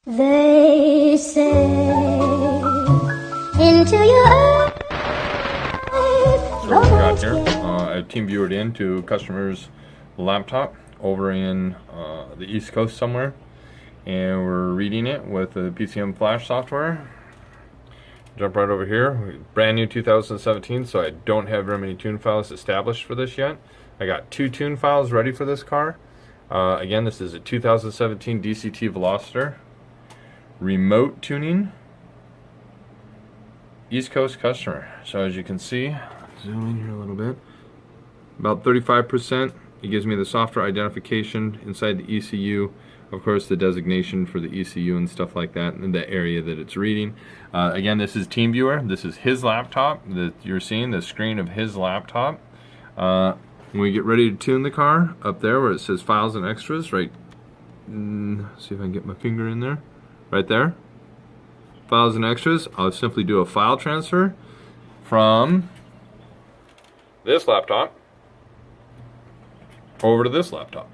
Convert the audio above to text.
They say into your eyes. So what we got here, I team viewered into a customer's laptop over in the East Coast somewhere, and we're reading it with the PCM Flash software. Jump right over here, brand new 2017, so I don't have very many tune files established for this yet. I got 2 tune files ready for this car. Again, this is a 2017 DCT Veloster. Remote tuning, East Coast customer. So as you can see, zoom in here a little bit, about 35%. It gives me the software identification inside the ECU, of course the designation for the ECU and stuff like that, and the area that it's reading. Again, this is TeamViewer. This is his laptop that you're seeing, the screen of his laptop. When we get ready to tune the car, up there where it says files and extras, right, see if I can get my finger in there. Right there, files and extras, I'll simply do a file transfer from this laptop over to this laptop.